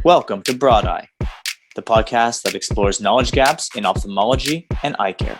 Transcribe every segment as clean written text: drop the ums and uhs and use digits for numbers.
Welcome to Broad Eye, the podcast that explores knowledge gaps in ophthalmology and eye care.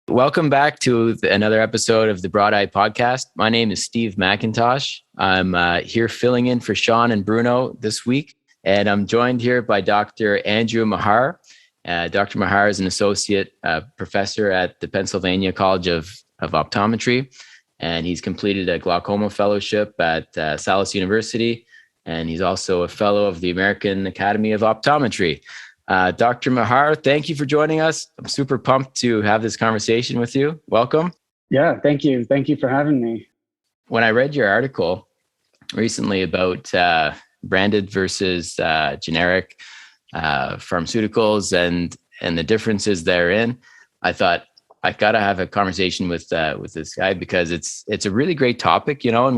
Welcome back to another episode of the Broad Eye podcast. My name is Steve McIntosh. I'm here filling in for Sean and Bruno this week, and I'm joined here by Dr. Andrew Meagher. Dr. Meagher is an associate professor at the Pennsylvania College of Optometry, and he's completed a glaucoma fellowship at Salus University, and he's also a fellow of the American Academy of Optometry. Dr. Meagher, thank you for joining us. I'm super pumped to have this conversation with you. Welcome. Yeah, thank you. Thank you for having me. When I read your article recently about branded versus generic pharmaceuticals and the differences therein, I thought I got to have a conversation with this guy because it's a really great topic, and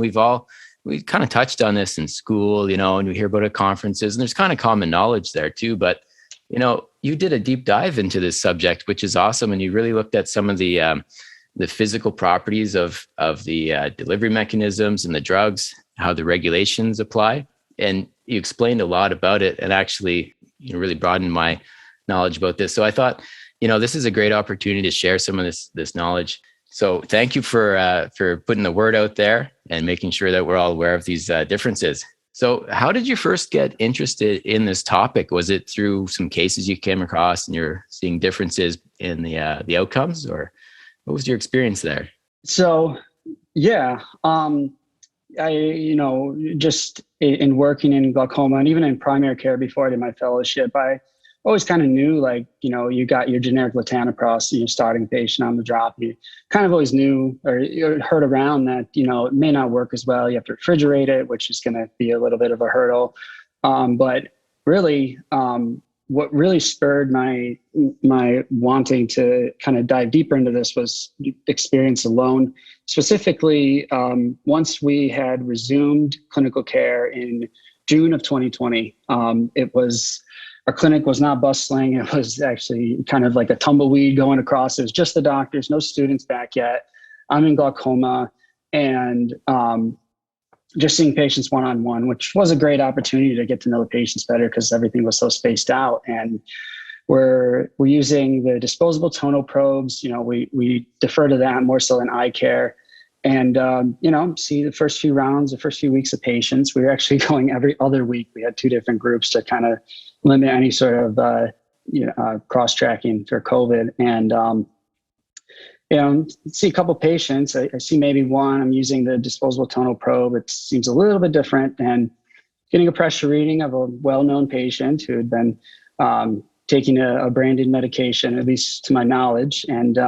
we kind of touched on this in school, and we hear about it at conferences, and there's kind of common knowledge there too. But, you did a deep dive into this subject, which is awesome. And you really looked at some of the physical properties of the delivery mechanisms and the drugs, how the regulations apply. And you explained a lot about it and actually really broadened my knowledge about this. So I thought, this is a great opportunity to share some of this knowledge. So thank you for putting the word out there and making sure that we're all aware of these differences. So how did you first get interested in this topic? Was it through some cases you came across and you're seeing differences in the outcomes, or what was your experience there? So, yeah, just in working in glaucoma and even in primary care before I did my fellowship, I always kind of knew, you got your generic latanoprost, your starting patient on the drop. You kind of always knew or heard around that, it may not work as well. You have to refrigerate it, which is going to be a little bit of a hurdle. But really, what really spurred my wanting to kind of dive deeper into this was experience alone. Specifically, once we had resumed clinical care in June of 2020, our clinic was not bustling. It was actually kind of like a tumbleweed going across. It was just the doctors, no students back yet. I'm in glaucoma and just seeing patients one-on-one, which was a great opportunity to get to know the patients better because everything was so spaced out. And we're using the disposable tonal probes. We defer to that more so in eye care. And, see the first few weeks of patients. We were actually going every other week. We had two different groups to kind of limit any sort of, cross-tracking for COVID. And, see a couple patients. I see maybe one. I'm using the disposable tonal probe. It seems a little bit different, and getting a pressure reading of a well-known patient who had been taking a branded medication, at least to my knowledge. And,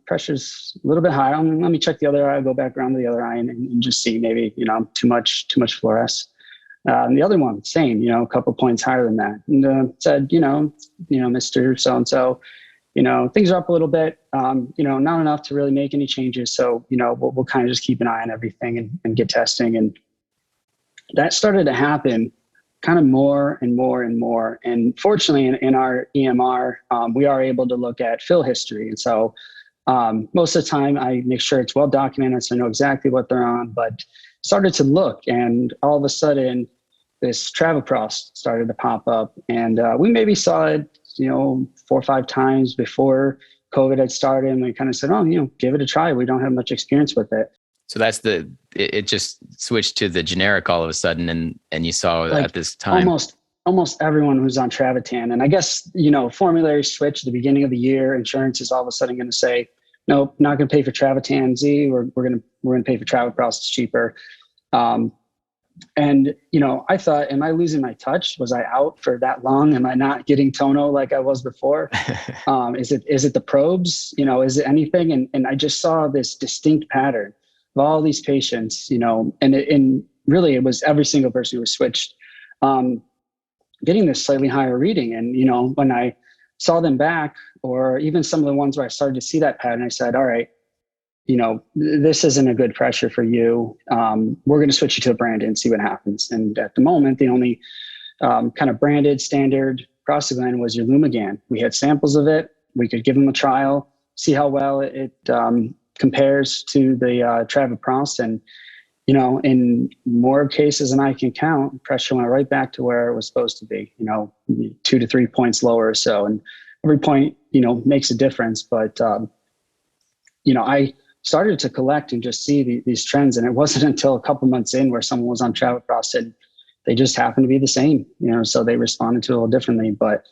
pressure's a little bit high. Let me check the other eye. I'll go back around to the other eye and just see maybe, too much fluoresce. And the other one, same, a couple points higher than that. And said, Mr. So-and-so, things are up a little bit, not enough to really make any changes. So, we'll kind of just keep an eye on everything and get testing. And that started to happen kind of more and more and more. And fortunately, in our EMR, we are able to look at fill history. And so most of the time, I make sure it's well documented so I know exactly what they're on. But started to look, and all of a sudden, this travoprost started to pop up. And we maybe saw it, 4 or 5 times before COVID had started. And we kind of said, give it a try. We don't have much experience with it. So that's it just switched to the generic all of a sudden, and you saw at this time almost everyone who's on Travatan. And I guess, formulary switch at the beginning of the year, insurance is all of a sudden going to say, nope, not going to pay for Travatan Z. We're going to pay for travoprost. It's cheaper. And I thought, am I losing my touch? Was I out for that long? Am I not getting tonal like I was before? Is it the probes? Is it anything? And I just saw this distinct pattern of all these patients, and really it was every single person who was switched, getting this slightly higher reading. And, when I saw them back, or even some of the ones where I started to see that pattern, I said, all right, this isn't a good pressure for you. We're going to switch you to a branded and see what happens. And at the moment, the only kind of branded standard prostaglandin was your Lumigan. We had samples of it. We could give them a trial, see how well it compares to the travoprost. And, in more cases than I can count, pressure went right back to where it was supposed to be, 2 to 3 points lower or so. And every point, makes a difference. But, I started to collect and just see these trends. And it wasn't until a couple months in where someone was on travoprost and they just happened to be the same, so they responded to it a little differently. But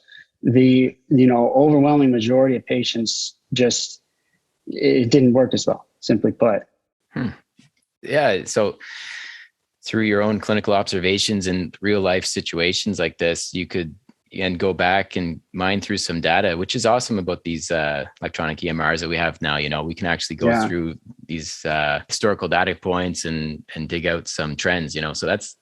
the, overwhelming majority of patients it didn't work as well, simply put. Yeah. So through your own clinical observations and real life situations like this, you could go back and mine through some data, which is awesome about these electronic EMRs that we have now. We can actually go through these historical data points and dig out some trends, so that's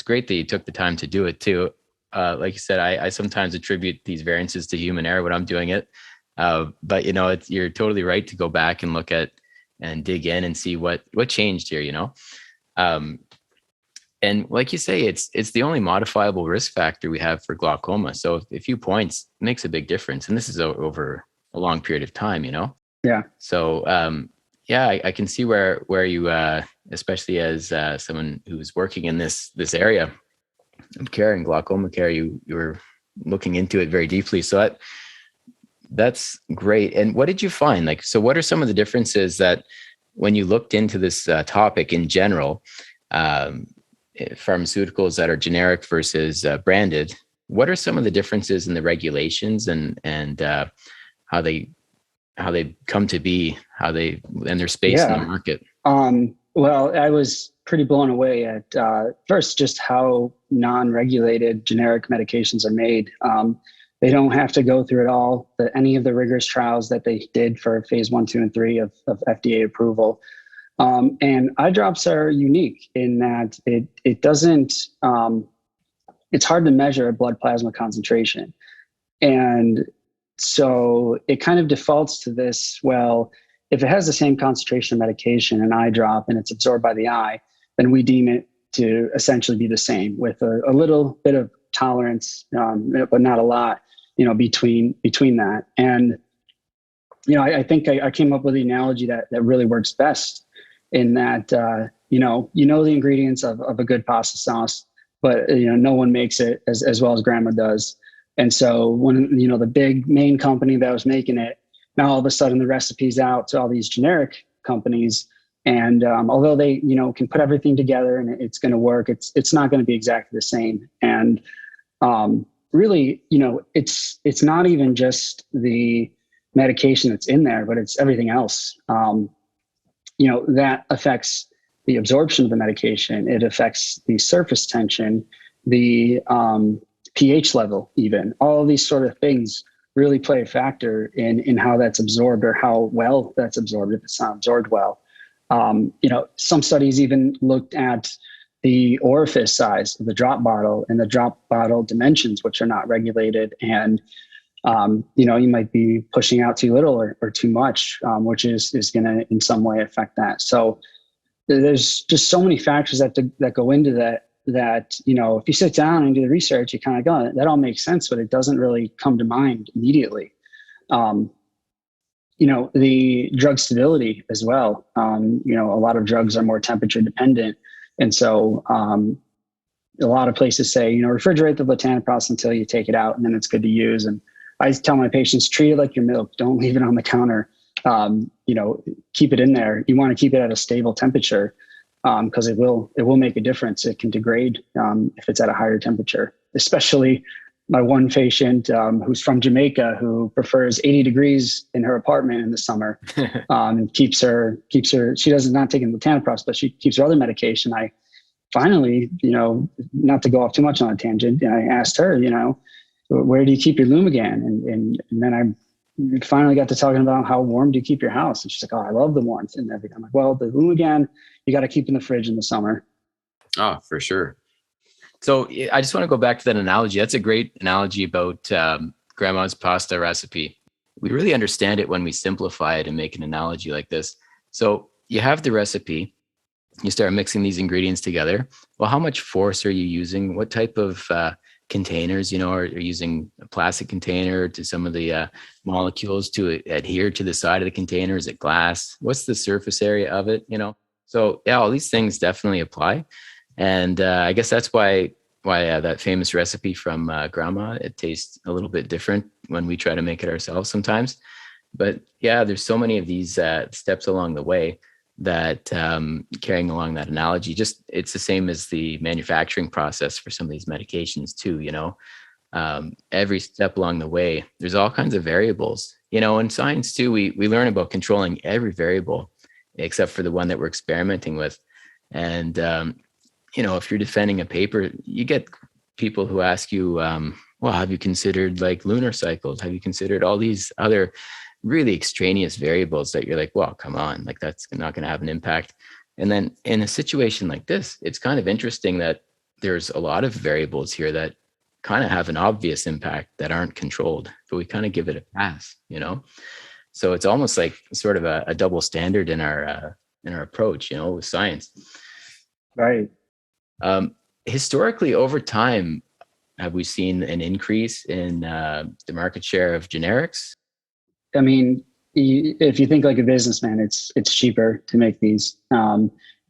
great that you took the time to do it too. Like you said, I sometimes attribute these variances to human error when I'm doing it. But you're totally right to go back and look at and dig in and see what changed here, and like you say, it's the only modifiable risk factor we have for glaucoma. So a few points makes a big difference. And this is over a long period of time, Yeah. So, I can see where you, especially as someone who's working in this area of care and glaucoma care, you were looking into it very deeply. So that's great. And what did you find? So what are some of the differences that when you looked into this topic in general, pharmaceuticals that are generic versus branded, what are some of the differences in the regulations and how they come to be, and their space in the market? Well, I was pretty blown away at first just how non-regulated generic medications are made. They don't have to go through any of the rigorous trials that they did for phase 1, 2, and 3 of FDA approval. And eye drops are unique in that it doesn't, it's hard to measure blood plasma concentration. And so it kind of defaults to this, well, if it has the same concentration of medication, an eye drop, and it's absorbed by the eye, then we deem it to essentially be the same with a little bit of tolerance, but not a lot, between that. And, I think I came up with the analogy that really works best in that, the ingredients of a good pasta sauce, but, no one makes it as well as grandma does. And so when, the big main company that was making it, now all of a sudden the recipe's out to all these generic companies. And although they, can put everything together and it's going to work, it's not going to be exactly the same. And really, it's not even just the medication that's in there, but it's everything else. That affects the absorption of the medication. It affects the surface tension, the pH level, even. All of these sort of things really play a factor in how that's absorbed or how well that's absorbed if it's not absorbed well. Some studies even looked at the orifice size of the drop bottle and the drop bottle dimensions, which are not regulated. And, you might be pushing out too little or too much, which is going to in some way affect that. So there's just so many factors that go into that, if you sit down and do the research, you kind of go, that all makes sense, but it doesn't really come to mind immediately. The drug stability as well. A lot of drugs are more temperature dependent. And so a lot of places say, refrigerate the latanoprost until you take it out and then it's good to use. And I tell my patients, treat it like your milk. Don't leave it on the counter. Keep it in there. You want to keep it at a stable temperature because it will make a difference. It can degrade if it's at a higher temperature, especially my one patient who's from Jamaica who prefers 80 degrees in her apartment in the summer and keeps her, she doesn't not taking latanoprost, but she keeps her other medication. I finally, not to go off too much on a tangent, I asked her, where do you keep your Lumigan? And then I finally got to talking about how warm do you keep your house? And she's like, oh, I love the warmth and everything. I'm like, well, the Lumigan, you got to keep in the fridge in the summer. Oh, for sure. So I just want to go back to that analogy. That's a great analogy about grandma's pasta recipe. We really understand it when we simplify it and make an analogy like this. So you have the recipe, you start mixing these ingredients together. Well, how much force are you using? What type of containers, are you using a plastic container to some of the molecules to adhere to the side of the container? Is it glass? What's the surface area of it? So yeah, all these things definitely apply. And I guess that's why that famous recipe from grandma, it tastes a little bit different when we try to make it ourselves sometimes. But yeah, there's so many of these steps along the way that carrying along that analogy, just it's the same as the manufacturing process for some of these medications too, every step along the way, there's all kinds of variables, in science too, we learn about controlling every variable except for the one that we're experimenting with. And, if you're defending a paper, you get people who ask you, well, have you considered like lunar cycles? Have you considered all these other really extraneous variables that you're like, well, come on, like that's not going to have an impact. And then in a situation like this, it's kind of interesting that there's a lot of variables here that kind of have an obvious impact that aren't controlled, but we kind of give it a pass, So it's almost like sort of a double standard in our approach, with science. Right. Historically, over time, have we seen an increase in the market share of generics? I mean, if you think like a businessman, it's cheaper to make these.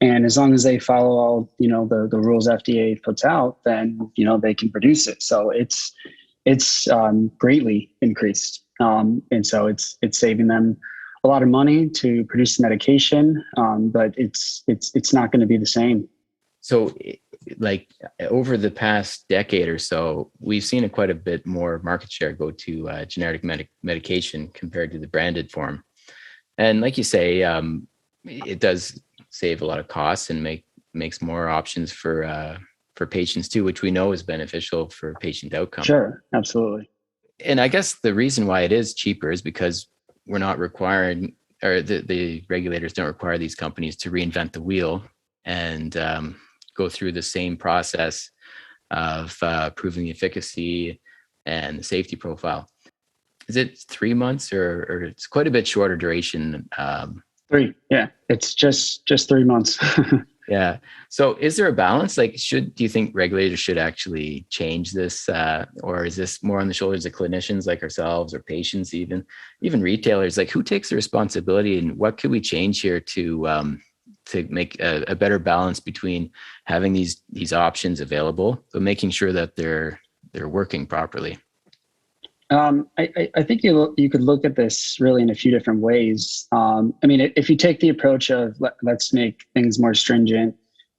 And as long as they follow all, the rules FDA puts out, then, they can produce it. So it's greatly increased. And so it's saving them a lot of money to produce the medication. But it's not going to be the same. So like over the past decade or so, we've seen quite a bit more market share go to generic medication compared to the branded form. And like you say, it does save a lot of costs and makes more options for patients too, which we know is beneficial for patient outcome. Sure, absolutely. And I guess the reason why it is cheaper is because we're not requiring, or the regulators don't require these companies to reinvent the wheel and go through the same process of proving the efficacy and the safety profile. Is it 3 months or it's quite a bit shorter duration? 3, yeah. It's just 3 months. Yeah. So is there a balance? Like, do you think regulators should actually change this? Or is this more on the shoulders of clinicians like ourselves or patients, even retailers? Like, who takes the responsibility and what could we change here to make a better balance between having these options available, but making sure that they're working properly? I think you could look at this really in a few different ways. If you take the approach of let's make things more stringent,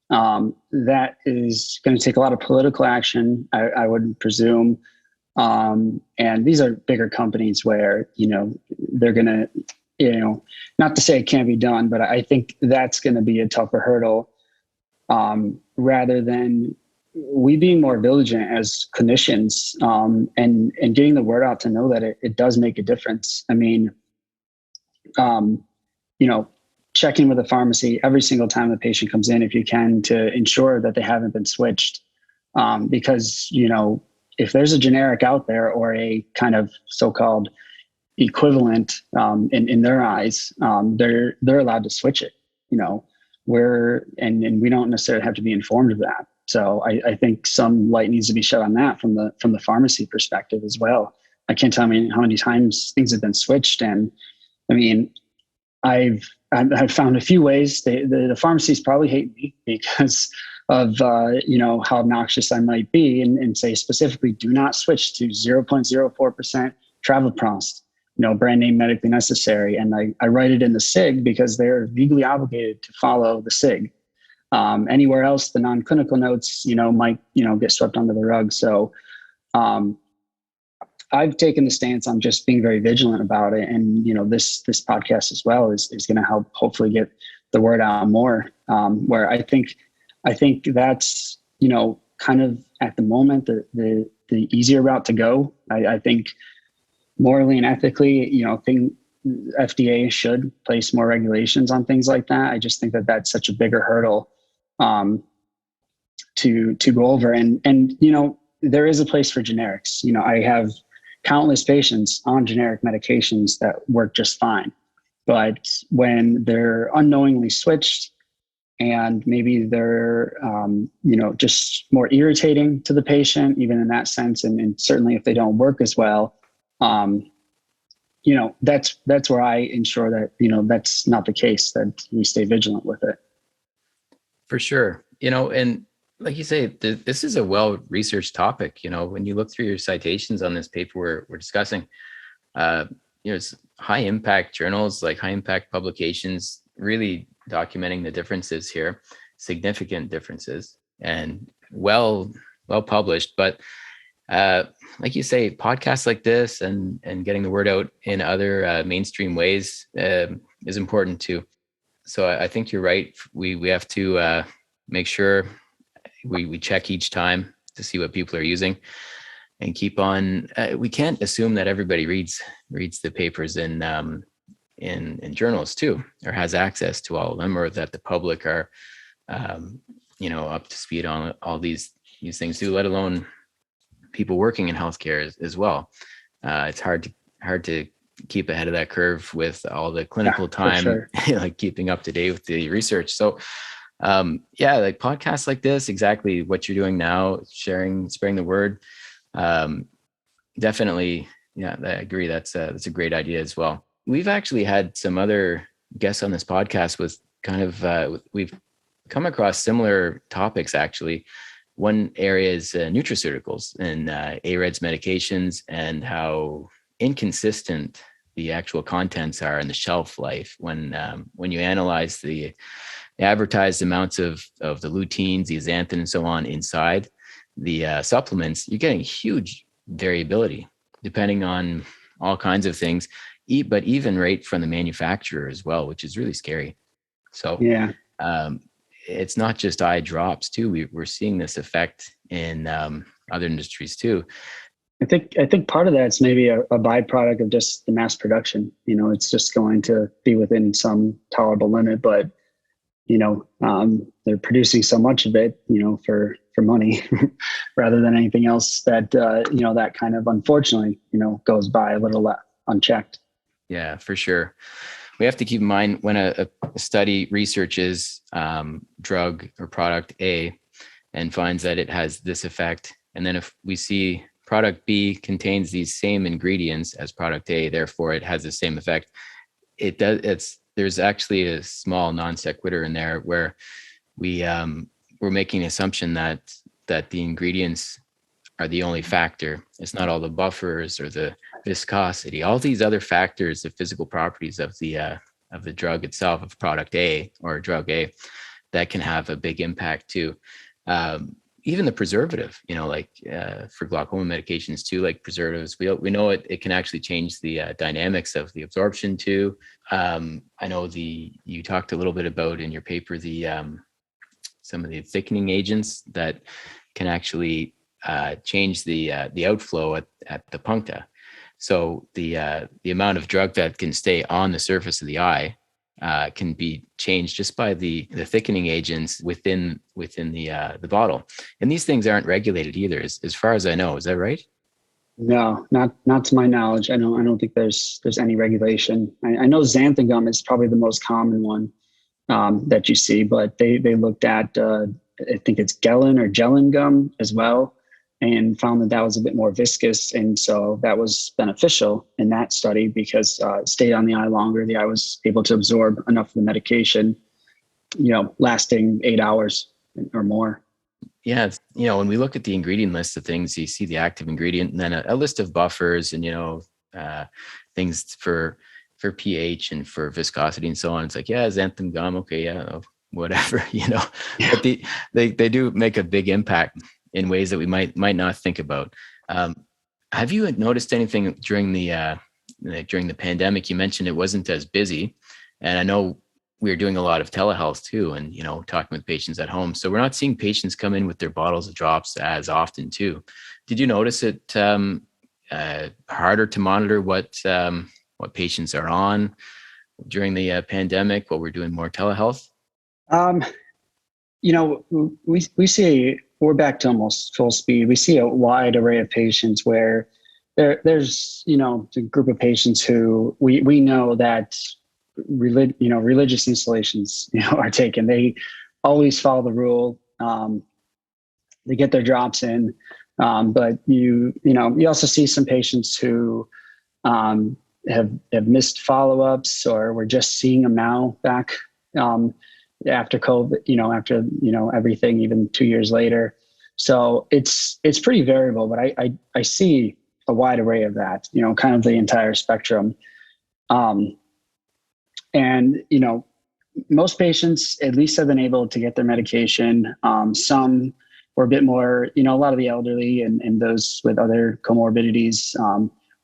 that is going to take a lot of political action, I would presume. And these are bigger companies where, they're going to, not to say it can't be done, but I think that's going to be a tougher hurdle, rather than we being more vigilant as clinicians, and getting the word out to know that it does make a difference. I mean, checking with the pharmacy every single time the patient comes in, if you can, to ensure that they haven't been switched. Because, if there's a generic out there or a kind of so-called equivalent, in their eyes, they're allowed to switch it, and we don't necessarily have to be informed of that. So I think some light needs to be shed on that from the pharmacy perspective as well. I can't tell you how many times things have been switched. And I mean, I've found a few ways. The pharmacies probably hate me because of, how obnoxious I might be, and say specifically, do not switch to 0.04% travoprost, brand name medically necessary. And I write it in the SIG because they're legally obligated to follow the SIG. Anywhere else, the non-clinical notes, might, get swept under the rug. So I've taken the stance on just being very vigilant about it. And, this podcast as well is going to help hopefully get the word out more, where I think that's, kind of at the moment, the easier route to go. I think morally and ethically, FDA should place more regulations on things like that. I just think that that's such a bigger hurdle to go over. And there is a place for generics. I have countless patients on generic medications that work just fine. But when they're unknowingly switched and maybe they're, just more irritating to the patient, even in that sense, and certainly if they don't work as well, that's where I ensure that, that's not the case, that we stay vigilant with it. For sure. And like you say, this is a well-researched topic. When you look through your citations on this paper we're discussing, it's high impact journals, like high impact publications, really documenting the differences here, significant differences, and well published. But like you say, podcasts like this and getting the word out in other mainstream ways is important too. So I think you're right. We have to make sure we check each time to see what people are using, and keep on. We can't assume that everybody reads the papers in journals too, or has access to all of them, or that the public are up to speed on all these things too, let alone people working in healthcare as well. It's hard to keep ahead of that curve with all the clinical time, sure. like keeping up to date with the research. So like podcasts like this, exactly what you're doing now, spreading the word. Definitely. Yeah, I agree. That's a great idea as well. We've actually had some other guests on this podcast with kind of, we've come across similar topics actually. One area is nutraceuticals and AREDS medications, and how inconsistent the actual contents are in the shelf life. When you analyze the advertised amounts of the luteins, the xanthan, and so on inside the supplements, you're getting huge variability depending on all kinds of things, but even right from the manufacturer as well, which is really scary. So yeah. It's not just eye drops too. We're seeing this effect in other industries too. I think part of that's maybe a byproduct of just the mass production. It's just going to be within some tolerable limit, but they're producing so much of it, for money rather than anything else that, that kind of unfortunately, goes by a little unchecked. Yeah, for sure. We have to keep in mind when a study researches drug or product A and finds that it has this effect, and then if we see product B contains these same ingredients as product A, therefore it has the same effect. There's actually a small non sequitur in there where we're making an assumption that the ingredients are the only factor. It's not all the buffers or the viscosity, all these other factors, the physical properties of the drug itself, of product A or drug A, that can have a big impact too. Even the preservative, like for glaucoma medications too, like preservatives, we know it can actually change the dynamics of the absorption too. I know you talked a little bit about in your paper some of the thickening agents that can actually change the outflow at the puncta. So the amount of drug that can stay on the surface of the eye can be changed just by the thickening agents within the bottle. And these things aren't regulated either, as far as I know. Is that right? No, not to my knowledge. I don't think there's any regulation. I know xanthan gum is probably the most common one that you see, but they looked at I think it's gellan gum as well, and found that was a bit more viscous, and so that was beneficial in that study because it stayed on the eye longer. The eye was able to absorb enough of the medication, lasting 8 hours or more. Yeah, when we look at the ingredient list of things, you see the active ingredient and then a list of buffers and things for pH and for viscosity and so on. It's like, yeah, xanthan gum, okay, yeah, whatever, Yeah. But they do make a big impact in ways that we might not think about. Have you noticed anything during the pandemic? You mentioned it wasn't as busy, and I know we were doing a lot of telehealth too, and talking with patients at home. So we're not seeing patients come in with their bottles of drops as often too. Did you notice it harder to monitor what patients are on during the pandemic while we're doing more telehealth? We see we're back to almost full speed. We see a wide array of patients where there's a group of patients who we know that religious installations are taken. They always follow the rule. They get their drops in, but you also see some patients who have missed follow-ups, or we're just seeing them now back. after COVID, after, everything, even 2 years later. So it's pretty variable, but I see a wide array of that, kind of the entire spectrum. And, most patients at least have been able to get their medication. Some were a bit more, a lot of the elderly and those with other comorbidities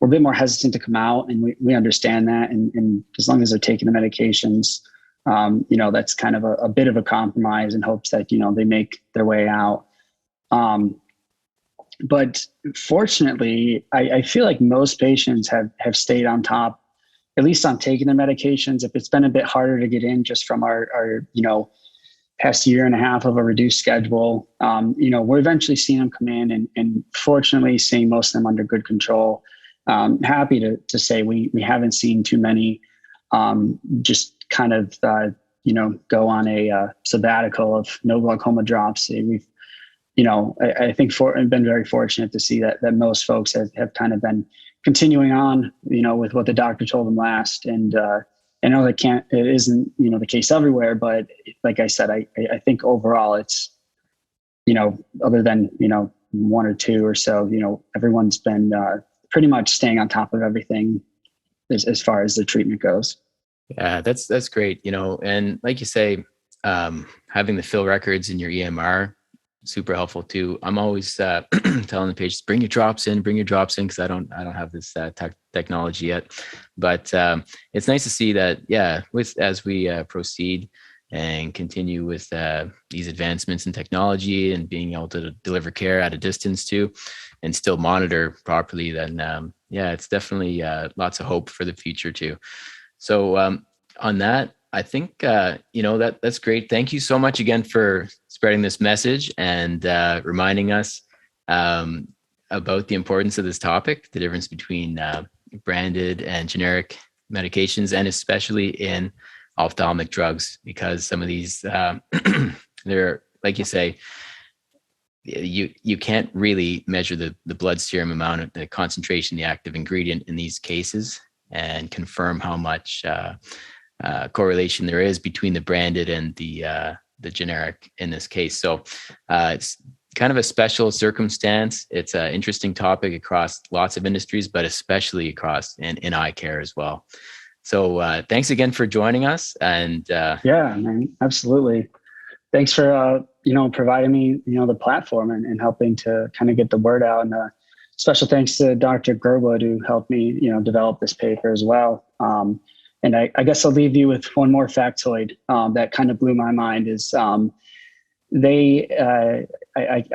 were a bit more hesitant to come out. And we understand that. And as long as they're taking the medications, that's kind of a bit of a compromise in hopes that, they make their way out. But fortunately, I feel like most patients have stayed on top, at least on taking their medications. If it's been a bit harder to get in just from our past year and a half of a reduced schedule, we're eventually seeing them come in and fortunately seeing most of them under good control. Happy to say we haven't seen too many just kind of, go on a sabbatical of no glaucoma drops. We've, I think I've been very fortunate to see that most folks have kind of been continuing on, with what the doctor told them last. And I know it isn't, the case everywhere, but like I said, I think overall it's, other than, one or two or so, everyone's been pretty much staying on top of everything as far as the treatment goes. Yeah, that's great. And like you say, having the fill records in your EMR, super helpful too. I'm always telling the patients, bring your drops in, because I don't have this technology yet. But it's nice to see that, as we proceed and continue with these advancements in technology and being able to deliver care at a distance too, and still monitor properly, then it's definitely lots of hope for the future too. So on that, I think, that's great. Thank you so much again for spreading this message and reminding us about the importance of this topic, the difference between branded and generic medications, and especially in ophthalmic drugs, because some of these, they're, like you say, you can't really measure the blood serum amount of the concentration, the active ingredient in these cases, and confirm how much correlation there is between the branded and the generic in this case. So it's kind of a special circumstance. It's an interesting topic across lots of industries, but especially across in eye care as well. So thanks again for joining us. And yeah, man, absolutely. Thanks for providing me the platform and helping to kind of get the word out. And special thanks to Dr. Gerwood, who helped me develop this paper as well. And I guess I'll leave you with one more factoid that kind of blew my mind. Is I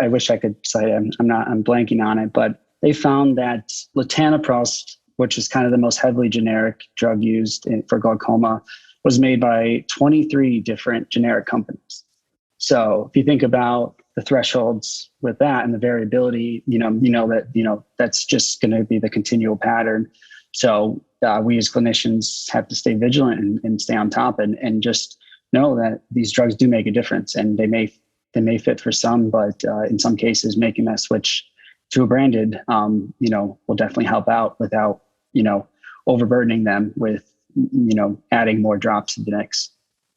wish I could cite it. I'm blanking on it, but they found that latanoprost, which is kind of the most heavily generic drug used for glaucoma, was made by 23 different generic companies. So if you think about the thresholds with that and the variability, that's just going to be the continual pattern. So we as clinicians have to stay vigilant and stay on top and just know that these drugs do make a difference, and they may fit for some, but in some cases, making that switch to a branded, will definitely help out without, overburdening them with, adding more drops in the mix.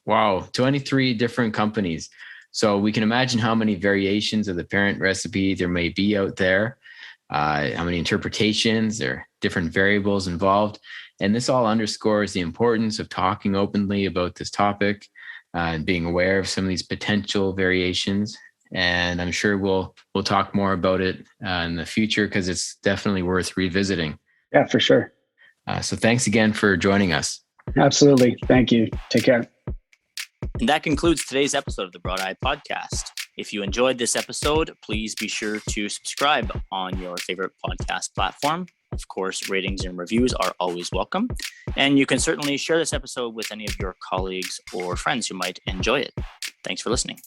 Wow, 23 different companies. So we can imagine how many variations of the parent recipe there may be out there, how many interpretations, there are different variables involved. And this all underscores the importance of talking openly about this topic and being aware of some of these potential variations. And I'm sure we'll talk more about it in the future, because it's definitely worth revisiting. Yeah, for sure. So thanks again for joining us. Absolutely. Thank you. Take care. And that concludes today's episode of the Broad Eye Podcast. If you enjoyed this episode, please be sure to subscribe on your favorite podcast platform. Of course, ratings and reviews are always welcome. And you can certainly share this episode with any of your colleagues or friends who might enjoy it. Thanks for listening.